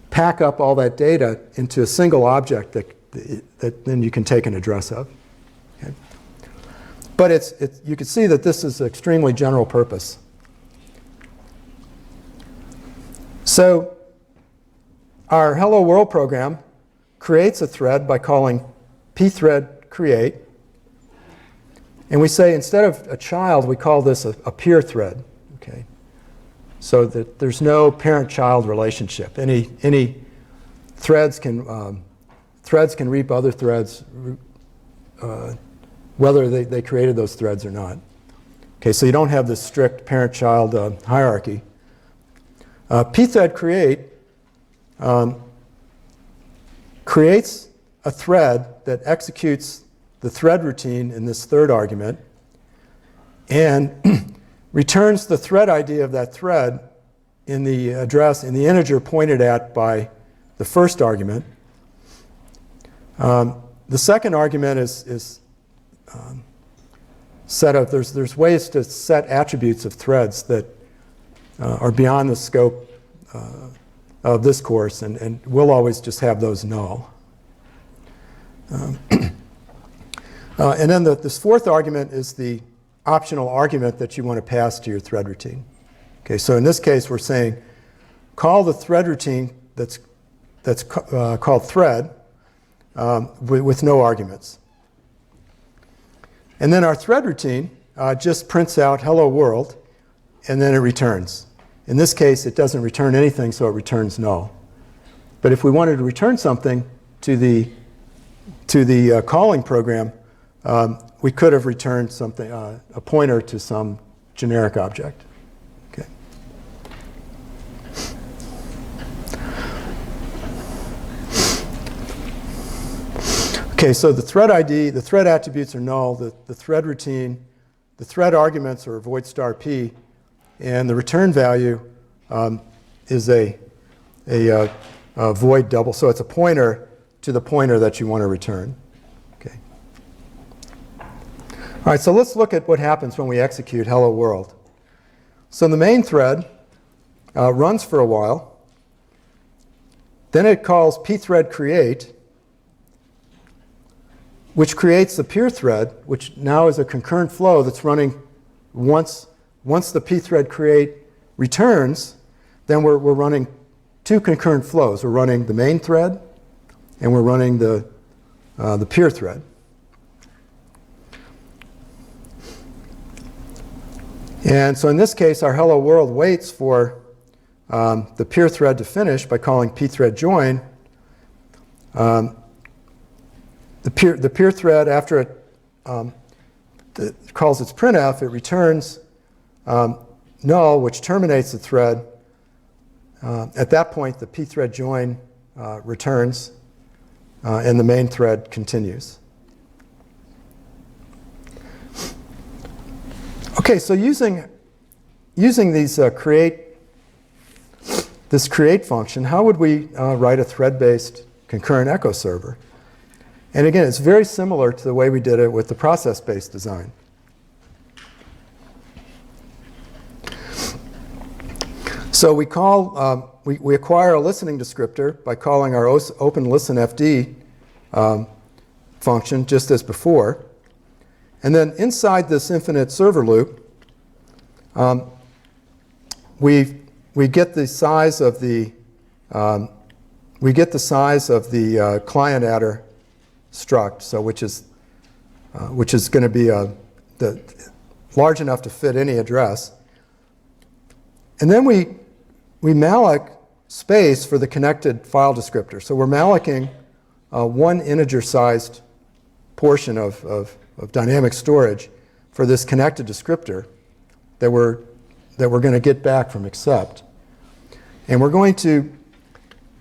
pack up all that data into a single object that then you can take an address of. Okay? But you can see that this is extremely general purpose. So our Hello World program creates a thread by calling pthread create. And we say instead of a child, we call this a peer thread. Okay? So that there's no parent-child relationship. Any threads can reap other threads, whether they created those threads or not. Okay, so you don't have this strict parent-child hierarchy. Pthread create creates a thread that executes the thread routine in this third argument and returns the thread ID of that thread in the address, in the integer pointed at by the first argument. The second argument is set up. There's ways to set attributes of threads that are beyond the scope of this course, and we'll always just have those null. And then this fourth argument is the optional argument that you want to pass to your thread routine. Okay, so in this case, we're saying call the thread routine that's called thread with no arguments. And then our thread routine just prints out hello world, and then it returns. In this case, it doesn't return anything, so it returns null. But if we wanted to return something to the calling program, we could have returned something, a pointer to some generic object. Okay. Okay, so the thread ID, the thread attributes are null, the thread routine, the thread arguments are void star p, and the return value is a void double, so it's a pointer to the pointer that you want to return. Okay. All right, so let's look at what happens when we execute hello world. So the main thread runs for a while, then it calls pthread create, which creates the peer thread, which now is a concurrent flow that's running once the pthread create returns, then we're running two concurrent flows. We're running the main thread, and we're running the peer thread. And so in this case, our hello world waits for the peer thread to finish by calling pthread join. The peer thread, after it calls its printf, it returns null, which terminates the thread. At that point, the pthread join returns, and the main thread continues. Okay, so using these this create function, how would we write a thread-based concurrent echo server? And again, it's very similar to the way we did it with the process-based design. So we call we acquire a listening descriptor by calling our openListenFD function just as before. And then inside this infinite server loop, we get the size of the client adder struct, so which is going to be large enough to fit any address. And then we malloc space for the connected file descriptor. So we're mallocing one integer-sized portion of dynamic storage for this connected descriptor that we're going to get back from accept. And we're going to,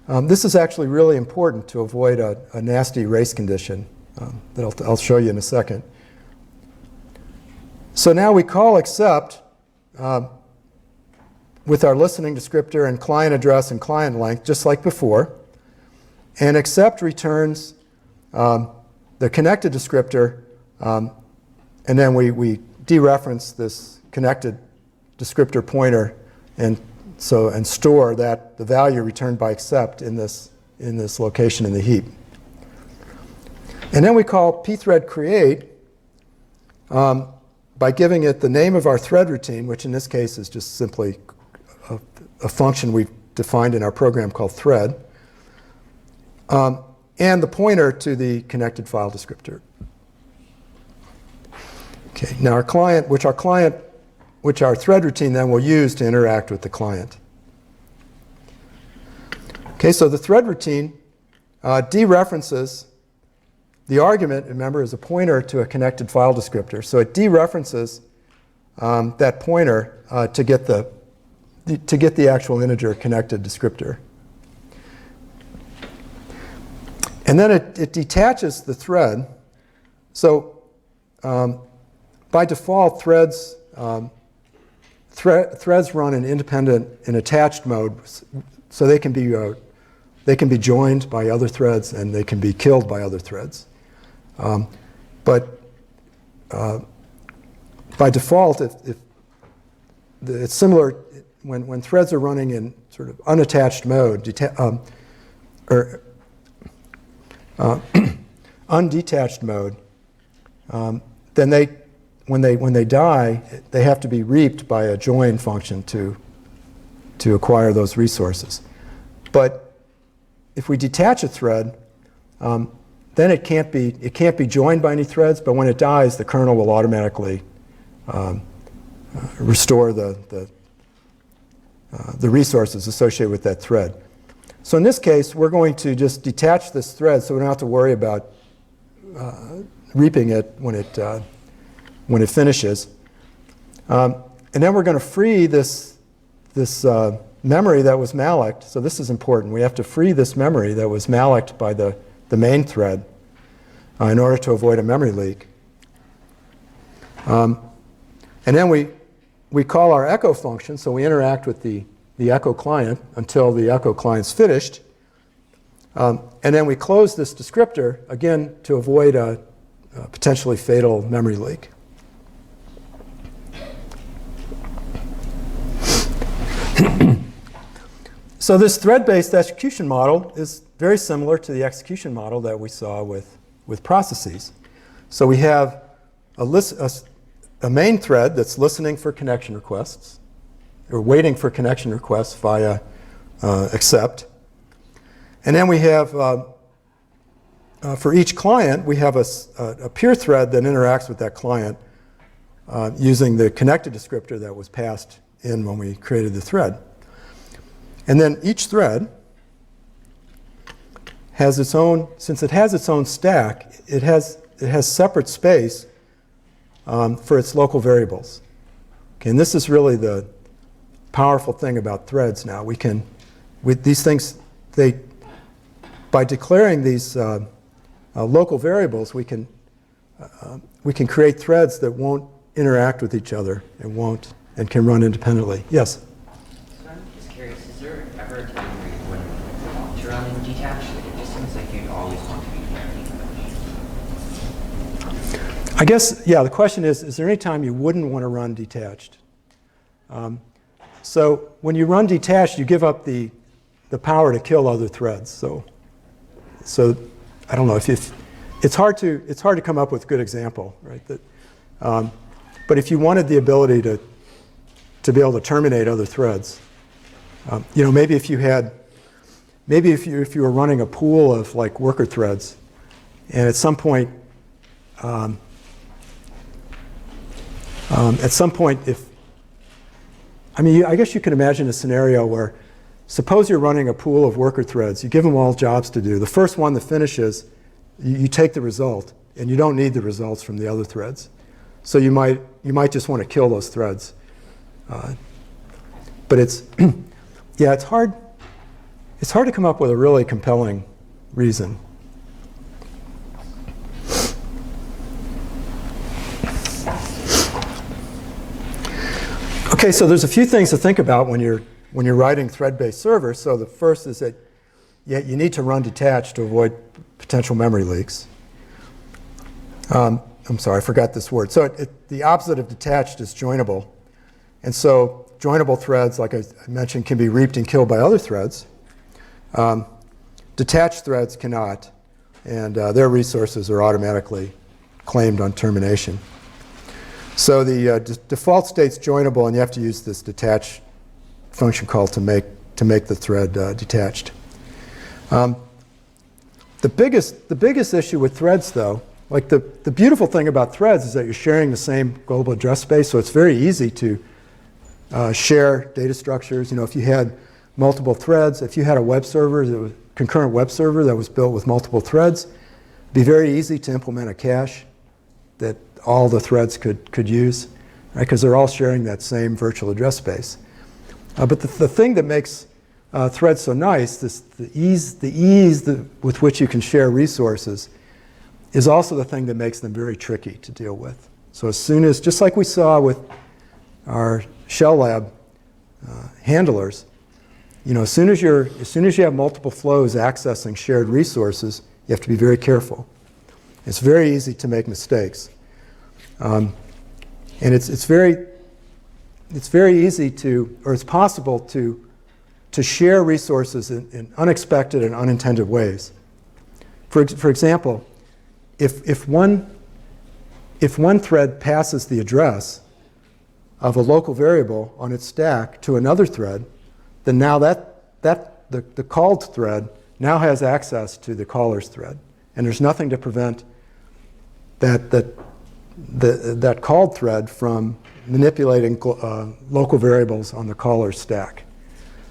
this is actually really important to avoid a nasty race condition that I'll show you in a second. So now we call accept with our listening descriptor and client address and client length, just like before. And accept returns the connected descriptor, and then we dereference this connected descriptor pointer and store that the value returned by accept in this location in the heap. And then we call pthread create by giving it the name of our thread routine, which in this case is just simply a function we've defined in our program called thread, and the pointer to the connected file descriptor. Okay, now our thread routine then will use to interact with the client. Okay, so the thread routine dereferences the argument, remember, is a pointer to a connected file descriptor. So it dereferences that pointer to get the actual integer connected descriptor. And then it detaches the thread. So by default, threads run in independent and attached mode, so they can be joined by other threads and they can be killed by other threads. But by default, if it's similar when threads are running in sort of unattached mode, or undetached mode, then when they die, they have to be reaped by a join function to acquire those resources. But if we detach a thread, then it can't be joined by any threads. But when it dies, the kernel will automatically restore the resources associated with that thread. So in this case, we're going to just detach this thread, so we don't have to worry about reaping it when it finishes. And then we're going to free this memory that was malloced. So this is important. We have to free this memory that was malloced by the main thread in order to avoid a memory leak. And then we call our echo function, so we interact with the echo client until the echo client's finished. And then we close this descriptor, again, to avoid a potentially fatal memory leak. So this thread-based execution model is very similar to the execution model that we saw with processes. So we have a main thread that's listening for connection requests, or waiting for connection requests via accept. And then we have, for each client, we have a peer thread that interacts with that client using the connected descriptor that was passed in when we created the thread. And then each thread has its own, since it has its own stack, it has separate space for its local variables. Okay, and this is really the powerful thing about threads now. We can, with these things, by declaring these local variables, we can create threads that won't interact with each other and can run independently. Yes? So I'm just curious, is there ever a time where you wouldn't want to run in detached? It just seems like you'd always want to be detached. I guess, yeah, the question is there any time you wouldn't want to run detached? So when you run detached, you give up the power to kill other threads. So I don't know if it's hard to come up with a good example, right? But if you wanted the ability to be able to terminate other threads, maybe if you were running a pool of like worker threads, and at some point, I guess you can imagine a scenario where, suppose you're running a pool of worker threads. You give them all jobs to do. The first one that finishes, you take the result, and you don't need the results from the other threads. So you might just want to kill those threads. But it's hard to come up with a really compelling reason. Okay, so there's a few things to think about when you're writing thread-based servers. So the first is that you need to run detached to avoid potential memory leaks. I'm sorry, I forgot this word. So the opposite of detached is joinable. And so joinable threads, like I mentioned, can be reaped and killed by other threads. Detached threads cannot, and their resources are automatically claimed on termination. So the default state's joinable, and you have to use this detach function call to make the thread detached. The biggest issue with threads, though, like the beautiful thing about threads is that you're sharing the same global address space, so it's very easy to share data structures. If you had multiple threads, if you had a web server, concurrent web server that was built with multiple threads, it'd be very easy to implement a cache that all the threads could use, right? Because they're all sharing that same virtual address space. But the thing that makes threads so nice, the ease with which you can share resources, is also the thing that makes them very tricky to deal with. So as soon as, just like we saw with our Shell Lab handlers, as soon as you have multiple flows accessing shared resources, you have to be very careful. It's very easy to make mistakes, and it's very easy to, or it's possible to share resources in unexpected and unintended ways. For example, if one thread passes the address of a local variable on its stack to another thread, then now the called thread now has access to the caller's thread, and there's nothing to prevent that called thread from manipulating local variables on the caller's stack.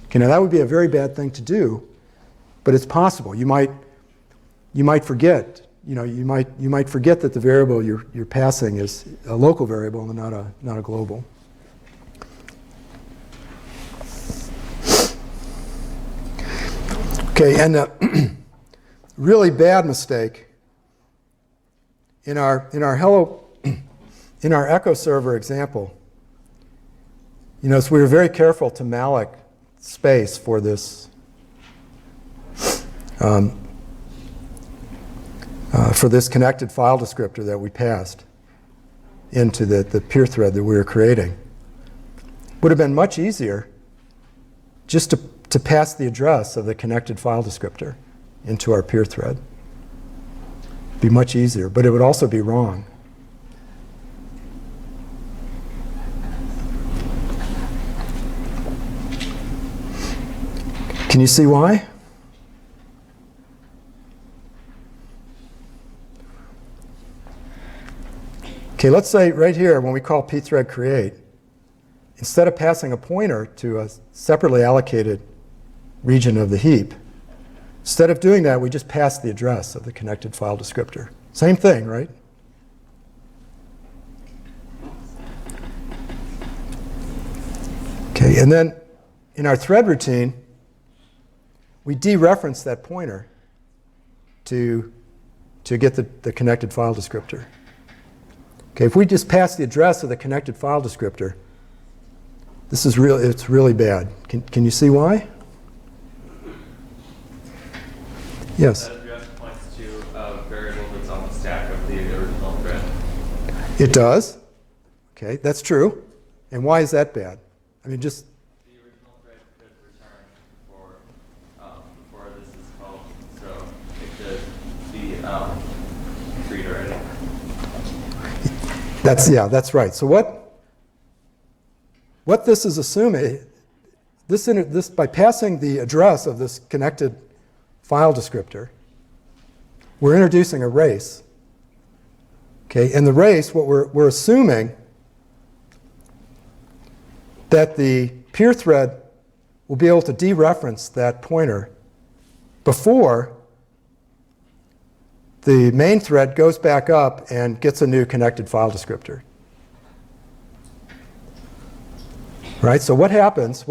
Okay, now that would be a very bad thing to do, but it's possible. You might forget. You might forget that the variable you're passing is a local variable and not a global. Okay, and a really bad mistake in our Echo server example. So we were very careful to malloc space for this connected file descriptor that we passed into the peer thread that we were creating. Would have been much easier just to pass the address of the connected file descriptor into our peer thread. It'd be much easier, but it would also be wrong. Can you see why? Okay, let's say right here when we call pthread create, instead of passing a pointer to a separately allocated region of the heap. Instead of doing that, we just pass the address of the connected file descriptor. Same thing, right? Okay, and then in our thread routine, we dereference that pointer to get the connected file descriptor. Okay, if we just pass the address of the connected file descriptor, it's really bad. Can you see why? Yes? That address points to a variable that's on the stack of the original thread. It does. Okay, that's true. And why is that bad? I mean, just The original thread could return before this is called, so it could be freed already. that's right. So what this is assuming, this by passing the address of this connected file descriptor, we're introducing a race. Okay, and the race, what we're assuming that the peer thread will be able to dereference that pointer before the main thread goes back up and gets a new connected file descriptor. Right? So what happens,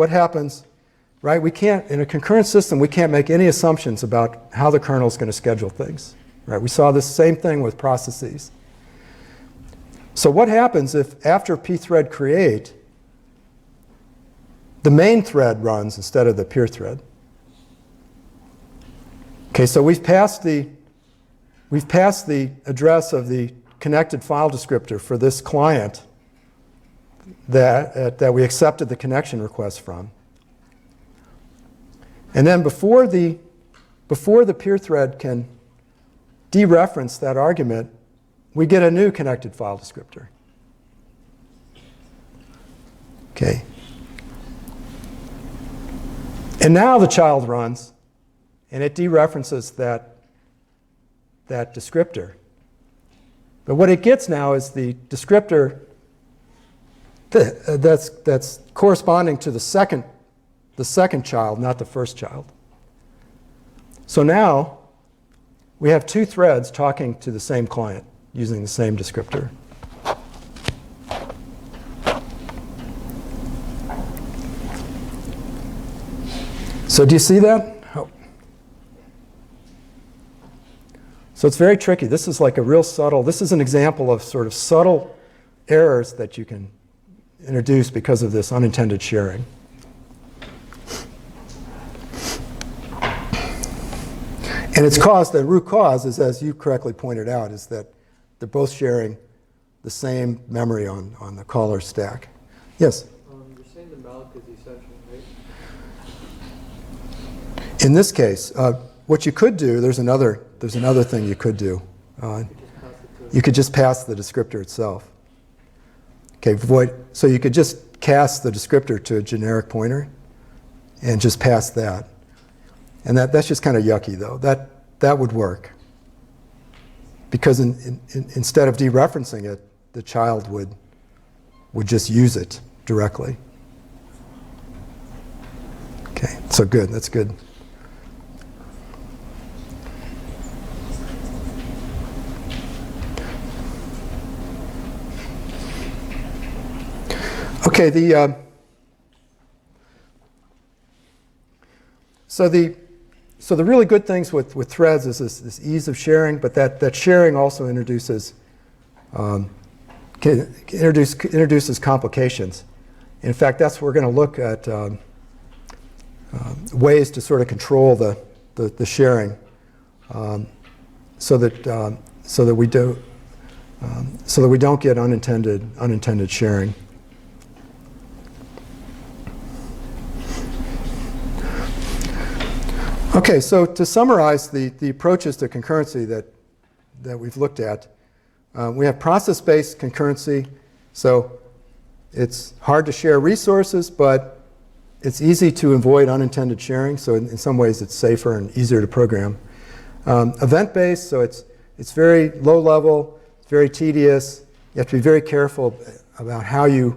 right? We can't, in a concurrent system, we can't make any assumptions about how the kernel is going to schedule things. Right? We saw this same thing with processes. So what happens if after pthread create, the main thread runs instead of the peer thread? Okay, so we've passed the address of the connected file descriptor for this client that we accepted the connection request from. And then before the peer thread can dereference that argument, we get a new connected file descriptor. Okay. And now the child runs, and it dereferences that descriptor. But what it gets now is the descriptor that's corresponding to the second child, not the first child. So now we have two threads talking to the same client using the same descriptor. So do you see that? Oh. So it's very tricky. This is like a real subtle, this is an example of sort of subtle errors that you can introduce because of this unintended sharing. And it's caused, the root cause is, as you correctly pointed out, is that they're both sharing the same memory on the caller stack. Yes? You're saying the malloc is essential, right? In this case, what you could do, there's another thing you could do. You could just pass the descriptor itself. Okay, so you could just cast the descriptor to a generic pointer and just pass that. And that's just kind of yucky, though. That would work. Because instead of dereferencing it, the child would just use it directly. Okay, so good. That's good. Okay, so the really good things with threads is this ease of sharing, but that sharing also introduces complications. In fact, that's where we're going to look at ways to sort of control the sharing, so that we don't get unintended sharing. Okay, so to summarize the approaches to concurrency that we've looked at, we have process-based concurrency. So it's hard to share resources, but it's easy to avoid unintended sharing. So in some ways, it's safer and easier to program. Event-based, so it's very low level, it's very tedious. You have to be very careful about how the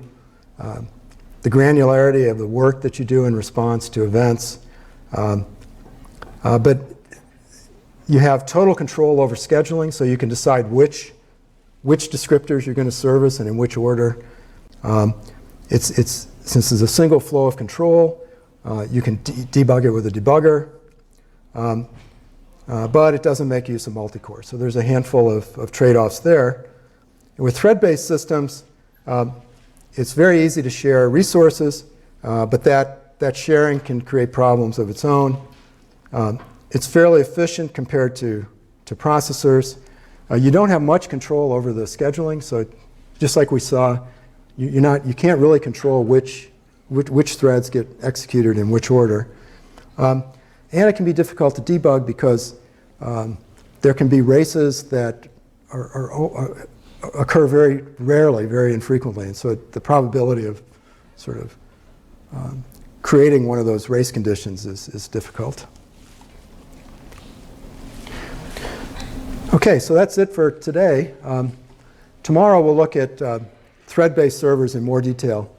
granularity of the work that you do in response to events. But you have total control over scheduling, so you can decide which descriptors you're going to service and in which order. Since it's a single flow of control, you can debug it with a debugger, but it doesn't make use of multicore. So there's a handful of trade-offs there. And with thread-based systems, it's very easy to share resources, but that sharing can create problems of its own. It's fairly efficient compared to processors. You don't have much control over the scheduling, so just like we saw, you can't really control which threads get executed in which order. And it can be difficult to debug because there can be races that occur very rarely, very infrequently, and so the probability of sort of creating one of those race conditions is difficult. Okay, so that's it for today. Tomorrow we'll look at thread-based servers in more detail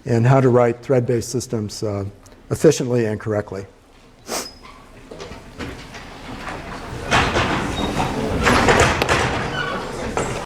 and how to write thread-based systems efficiently and correctly.